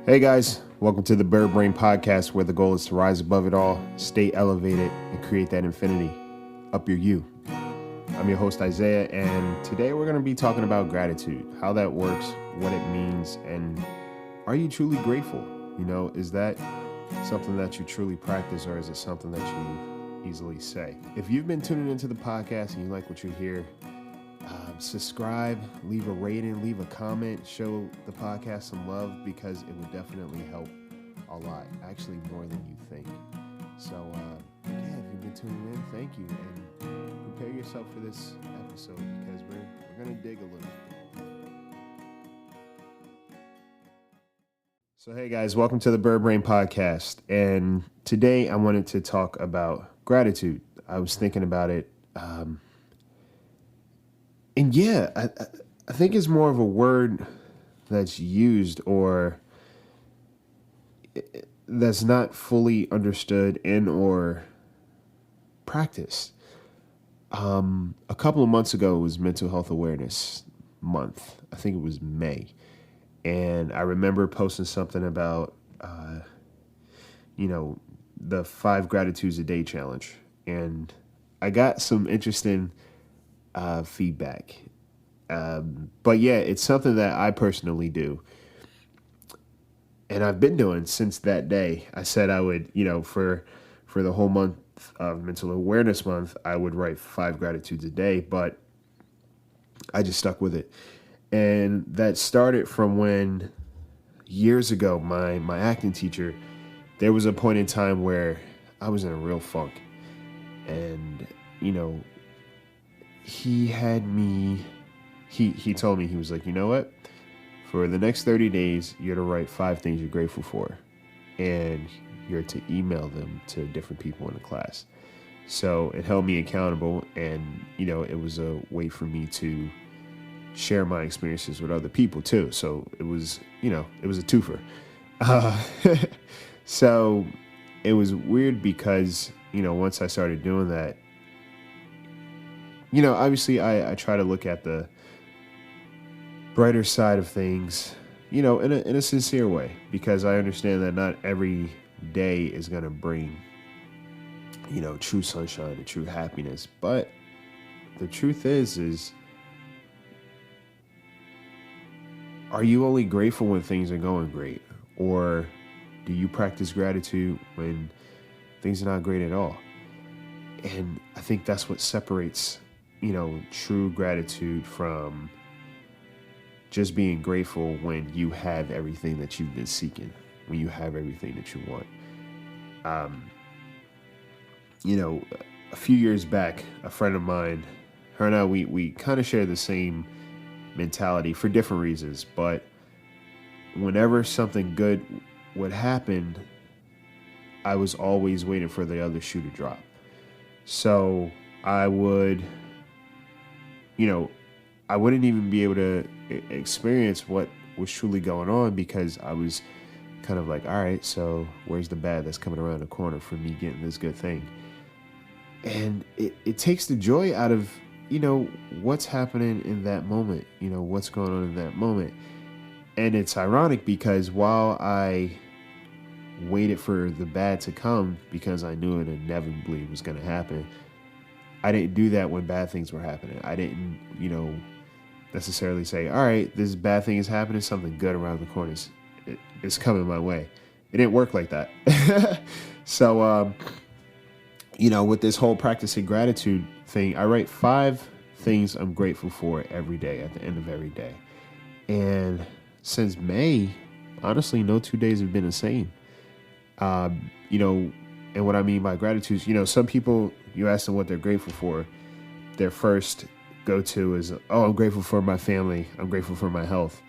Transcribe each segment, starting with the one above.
Hey guys, welcome to the Bird Brain Podcast, where the goal is to rise above it all, stay elevated, and create that infinity. Up your you. I'm your host Isaiah, and today we're going to be talking about gratitude, how that works, what it means, and are you truly grateful? Is that something that you truly practice, or is it something that you easily say? If you've been tuning into the podcast and you like what you hear, subscribe, leave a rating, leave a comment, show the podcast some love, because it would definitely help a lot, actually more than you think. So if you've been tuning in, thank you, and prepare yourself for this episode, because we're going to dig a little bit. So hey guys, welcome to the Bird Brain Podcast, and today I wanted to talk about gratitude. I was thinking about it. And yeah, I think it's more of a word that's used or that's not fully understood and or practiced. A couple of months ago, it was Mental Health Awareness Month. I think it was May. And I remember posting something about, the 5 Gratitudes a Day challenge. And I got some interesting feedback. But yeah, it's something that I personally do. And I've been doing since that day. I said I would, for the whole month of Mental Awareness Month, I would write 5 gratitudes a day, but I just stuck with it. And that started from when years ago, my acting teacher, there was a point in time where I was in a real funk. And, he had me, he told me, he was like, you know what? For the next 30 days, you're to write 5 things you're grateful for. And you're to email them to different people in the class. So it held me accountable. And, it was a way for me to share my experiences with other people too. So it was, it was a twofer. So it was weird because, once I started doing that, obviously I try to look at the brighter side of things, in a sincere way, because I understand that not every day is going to bring, true sunshine and true happiness. But the truth is, are you only grateful when things are going great? Or do you practice gratitude when things are not great at all? And I think that's what separates, true gratitude from just being grateful when you have everything that you've been seeking, when you have everything that you want. A few years back, a friend of mine, her and I, we kind of share the same mentality for different reasons, but whenever something good would happen, I was always waiting for the other shoe to drop. So I would, I wouldn't even be able to experience what was truly going on, because I was kind of like, all right, so where's the bad that's coming around the corner for me getting this good thing? And it takes the joy out of, what's happening in that moment, what's going on in that moment. And it's ironic because while I waited for the bad to come because I knew it inevitably was going to happen, I didn't do that when bad things were happening. I didn't, necessarily say, all right, this bad thing is happening, something good around the corner is coming my way. It didn't work like that. So, with this whole practicing gratitude thing, I write 5 things I'm grateful for every day at the end of every day. And since May, honestly, no 2 days have been the same. And what I mean by gratitude is, some people, you ask them what they're grateful for, their first go-to is, oh, I'm grateful for my family, I'm grateful for my health.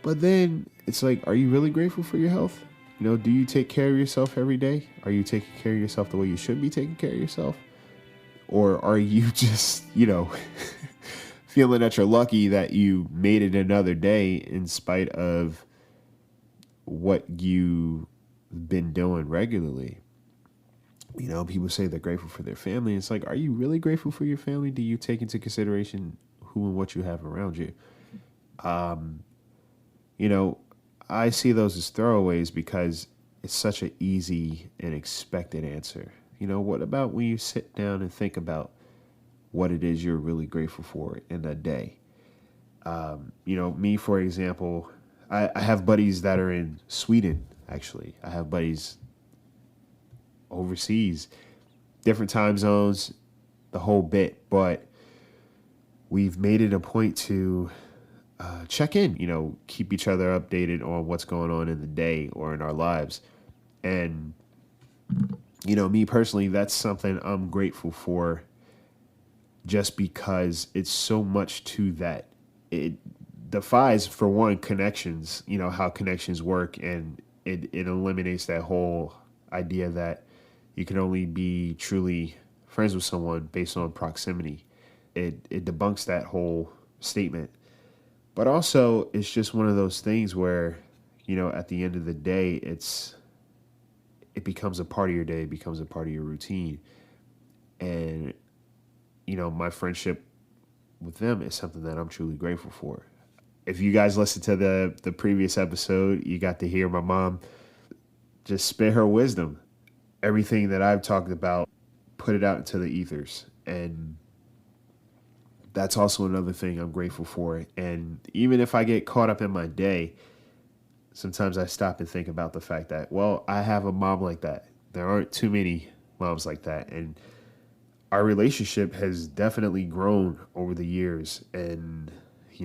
But then it's like, are you really grateful for your health? Do you take care of yourself every day? Are you taking care of yourself the way you should be taking care of yourself? Or are you just, feeling that you're lucky that you made it another day in spite of what you've been doing regularly? People say they're grateful for their family. It's like, are you really grateful for your family? Do you take into consideration who and what you have around you? I see those as throwaways because it's such an easy and expected answer. What about when you sit down and think about what it is you're really grateful for in a day? Me, for example, I have buddies that are in Sweden, actually. I have buddies overseas, different time zones, the whole bit. But we've made it a point to check in, keep each other updated on what's going on in the day or in our lives. And, me personally, that's something I'm grateful for just because it's so much to that. It defies, for one, connections, how connections work. And it eliminates that whole idea that you can only be truly friends with someone based on proximity. It debunks that whole statement. But also, it's just one of those things where, at the end of the day, it becomes a part of your day, it becomes a part of your routine. And, my friendship with them is something that I'm truly grateful for. If you guys listened to the previous episode, you got to hear my mom just spit her wisdom. Everything that I've talked about, put it out into the ethers. And that's also another thing I'm grateful for. And even if I get caught up in my day, sometimes I stop and think about the fact that, well, I have a mom like that. There aren't too many moms like that. And our relationship has definitely grown over the years. And,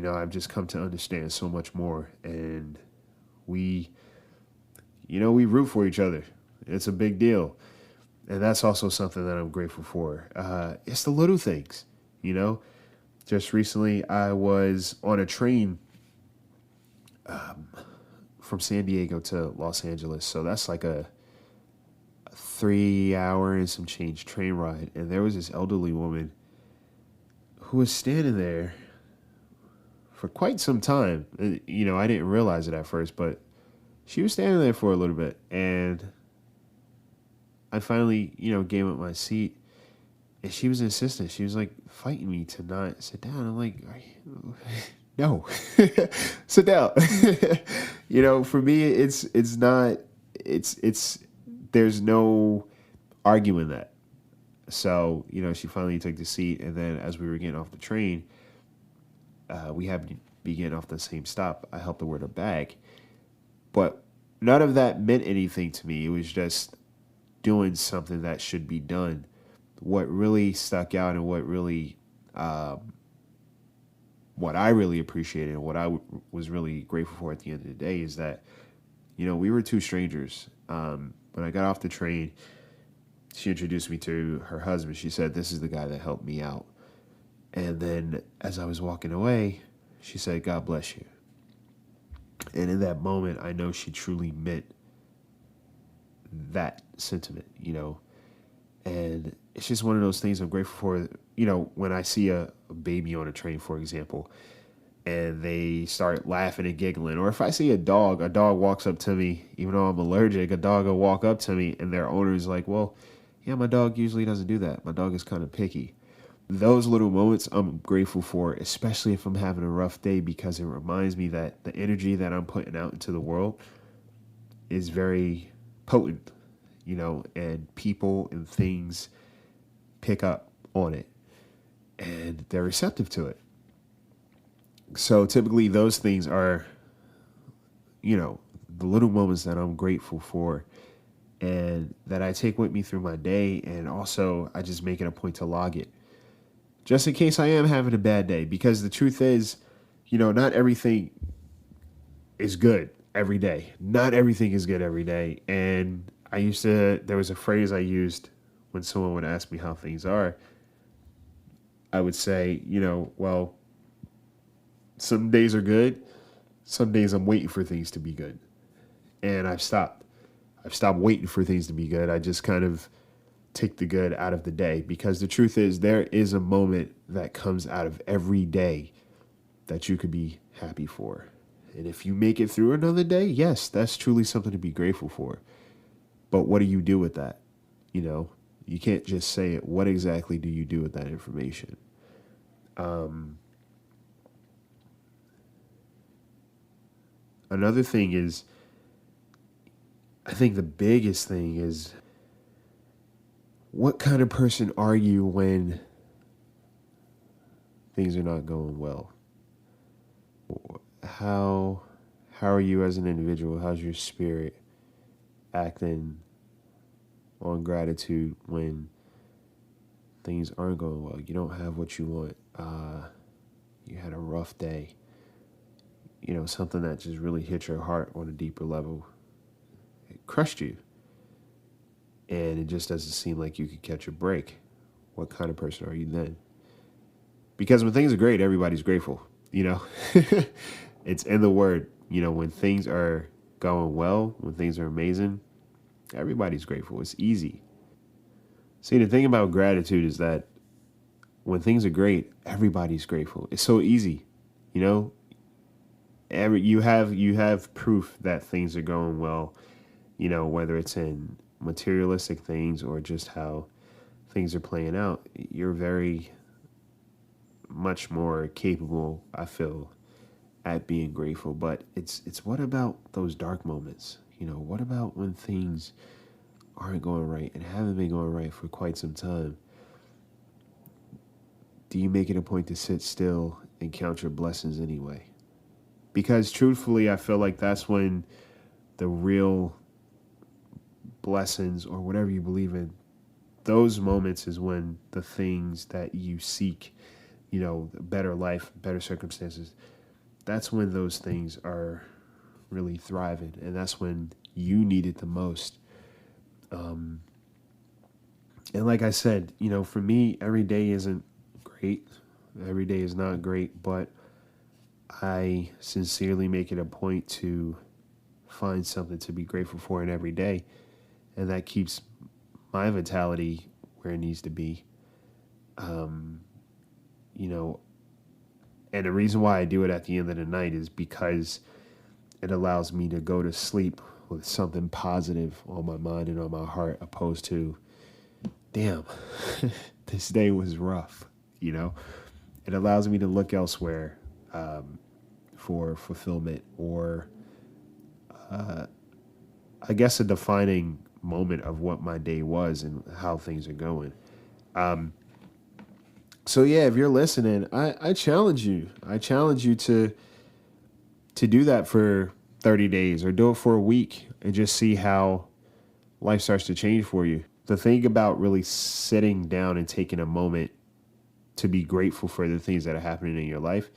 I've just come to understand so much more. And we root for each other. It's a big deal. And that's also something that I'm grateful for. It's the little things, Just recently, I was on a train from San Diego to Los Angeles. So that's like a 3 hour and some change train ride. And there was this elderly woman who was standing there for quite some time. I didn't realize it at first, but she was standing there for a little bit. And I finally, gave up my seat. And she was insistent. She was like fighting me to not sit down. I'm like, no, sit down. For me, it's not, there's no arguing that. So, she finally took the seat. And then as we were getting off the train, we happened to be getting off the same stop. I helped her with her bag. But none of that meant anything to me. It was just doing something that should be done. What really stuck out and what I really appreciated and what I was really grateful for at the end of the day is that, we were two strangers. When I got off the train, she introduced me to her husband. She said, "This is the guy that helped me out." And then as I was walking away, she said, "God bless you." And in that moment, I know she truly meant that sentiment, And it's just one of those things I'm grateful for. When I see a baby on a train, for example, and they start laughing and giggling, or if I see a dog walks up to me, even though I'm allergic, a dog will walk up to me and their owner is like, "Well, yeah, my dog usually doesn't do that. My dog is kind of picky." Those little moments I'm grateful for, especially if I'm having a rough day, because it reminds me that the energy that I'm putting out into the world is very potent, and people and things pick up on it and they're receptive to it. So typically those things are, the little moments that I'm grateful for and that I take with me through my day. And also I just make it a point to log it just in case I am having a bad day, because the truth is, not everything is good every day. Not everything is good every day. And there was a phrase I used when someone would ask me how things are. I would say, well, some days are good. Some days I'm waiting for things to be good. And I've stopped waiting for things to be good. I just kind of take the good out of the day, because the truth is there is a moment that comes out of every day that you could be happy for. And if you make it through another day, yes, that's truly something to be grateful for. But what do you do with that? You can't just say it. What exactly do you do with that information? Another thing is, I think the biggest thing is, what kind of person are you when things are not going well? How how are you as an individual? How's your spirit acting on gratitude when things aren't going well? You don't have what you want. You had a rough day. Something that just really hit your heart on a deeper level. It crushed you. And it just doesn't seem like you could catch a break. What kind of person are you then? Because when things are great, everybody's grateful. It's in the word. When things are going well, when things are amazing, everybody's grateful. It's easy. See, the thing about gratitude is that when things are great, everybody's grateful. It's so easy. You know, you have proof that things are going well, whether it's in materialistic things or just how things are playing out. You're very much more capable, I feel, at being grateful. But it's what about those dark moments? What about when things aren't going right and haven't been going right for quite some time? Do you make it a point to sit still and count your blessings anyway? Because truthfully, I feel like that's when the real blessings, or whatever you believe in, those moments is when the things that you seek, better life, better circumstances, that's when those things are really thriving. And that's when you need it the most. And like I said, for me, every day isn't great. Every day is not great, but I sincerely make it a point to find something to be grateful for in every day. And that keeps my vitality where it needs to be. Um, you know, and the reason why I do it at the end of the night is because it allows me to go to sleep with something positive on my mind and on my heart, opposed to, damn, this day was rough. It allows me to look elsewhere for fulfillment, or I guess a defining moment of what my day was and how things are going. So yeah, if you're listening, I challenge you. I challenge you to do that for 30 days or do it for a week and just see how life starts to change for you. The thing about really sitting down and taking a moment to be grateful for the things that are happening in your life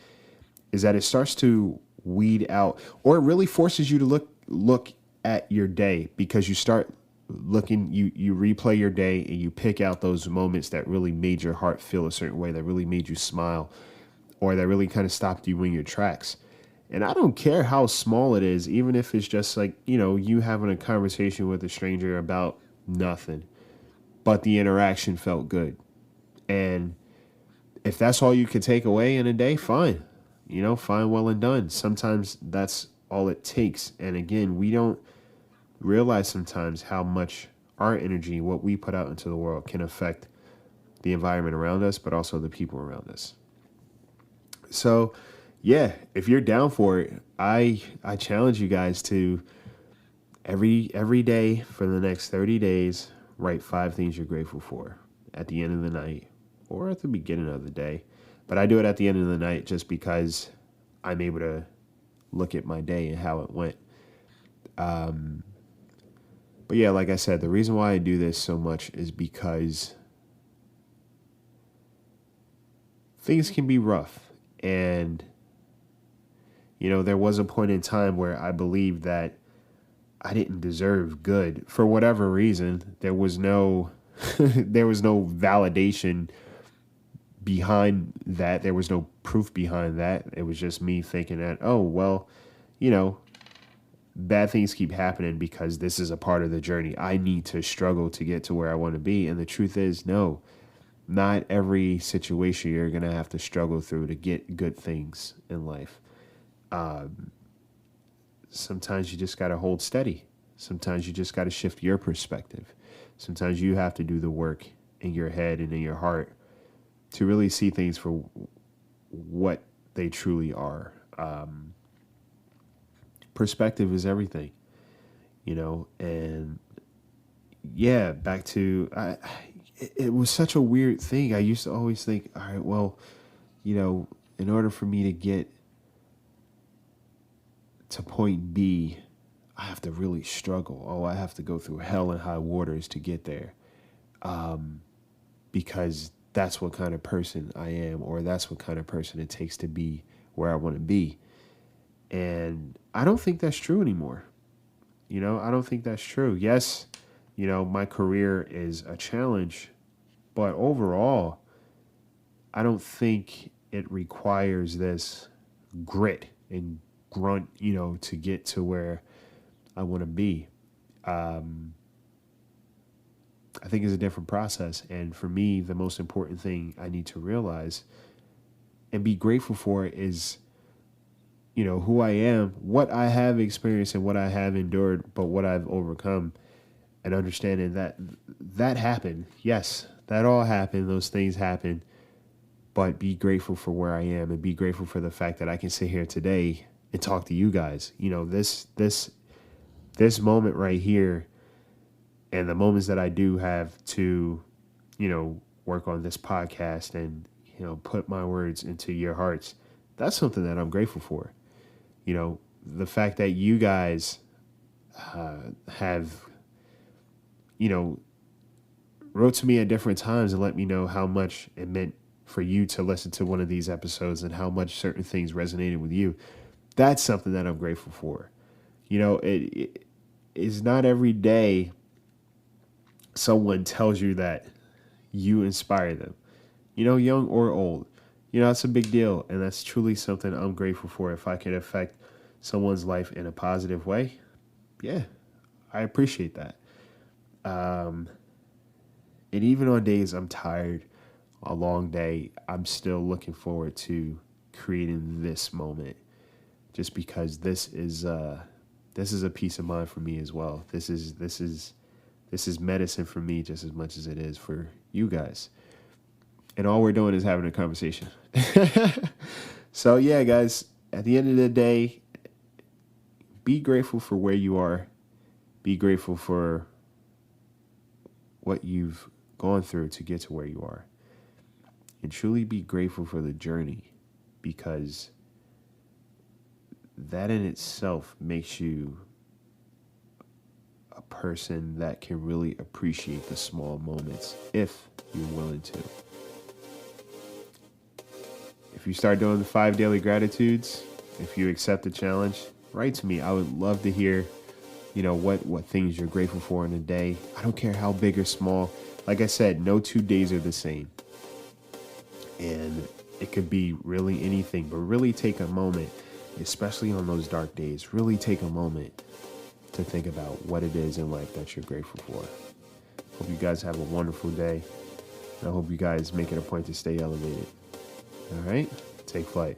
is that it starts to weed out, or it really forces you to look at your day, because you start looking, you replay your day and you pick out those moments that really made your heart feel a certain way, that really made you smile, or that really kind of stopped you in your tracks. And I don't care how small it is, even if it's just like, you having a conversation with a stranger about nothing, but the interaction felt good. And if that's all you can take away in a day, fine. Fine, well and done. Sometimes that's all it takes. And again, we don't realize sometimes how much our energy, what we put out into the world, can affect the environment around us, but also the people around us. So, yeah, if you're down for it, I challenge you guys to every day for the next 30 days, write 5 things you're grateful for at the end of the night or at the beginning of the day. But I do it at the end of the night just because I'm able to look at my day and how it went. But yeah, like I said, the reason why I do this so much is because things can be rough. And, there was a point in time where I believed that I didn't deserve good for whatever reason. There was no there was no validation behind that. There was no proof behind that. It was just me thinking that, oh, well, bad things keep happening because this is a part of the journey. I need to struggle to get to where I want to be. And the truth is, no, not every situation you're going to have to struggle through to get good things in life. Sometimes you just got to hold steady. Sometimes you just got to shift your perspective. Sometimes you have to do the work in your head and in your heart to really see things for what they truly are. perspective is everything, you know. And yeah, back to it was such a weird thing. I used to always think, all right, well, you know, in order for me to get to point B, I have to really struggle. Oh, I have to go through hell and high waters to get there, because that's what kind of person I am, or that's what kind of person it takes to be where I want to be. And I don't think that's true anymore. You know, I don't think that's true. Yes, you know, my career is a challenge, but overall, I don't think it requires this grit and grunt, you know, to get to where I want to be. I think it's a different process. And for me, the most important thing I need to realize and be grateful for is, you know, who I am, what I have experienced and what I have endured, but what I've overcome, and understanding that that happened. Yes, that all happened. Those things happened. But be grateful for where I am, and be grateful for the fact that I can sit here today and talk to you guys. You know, this moment right here, and the moments that I do have to, you know, work on this podcast and, you know, put my words into your hearts. That's something that I'm grateful for. You know, the fact that you guys have, you know, wrote to me at different times and let me know how much it meant for you to listen to one of these episodes and how much certain things resonated with you. That's something that I'm grateful for. You know, it is not every day someone tells you that you inspire them, you know, young or old. You know, that's a big deal. And that's truly something I'm grateful for. If I can affect someone's life in a positive way, yeah, I appreciate that. And even on days I'm tired, a long day, I'm still looking forward to creating this moment, just because this is a peace of mind for me as well. This is medicine for me just as much as it is for you guys. And all we're doing is having a conversation. So yeah, guys, at the end of the day, be grateful for where you are. Be grateful for what you've gone through to get to where you are. And truly be grateful for the journey, because that in itself makes you a person that can really appreciate the small moments if you're willing to. If you start doing the 5 daily gratitudes, if you accept the challenge, write to me. I would love to hear, you know, what things you're grateful for in a day. I don't care how big or small. Like I said, no 2 days are the same. And it could be really anything, but really take a moment, especially on those dark days, really take a moment to think about what it is in life that you're grateful for. Hope you guys have a wonderful day. And I hope you guys make it a point to stay elevated. All right? Take flight.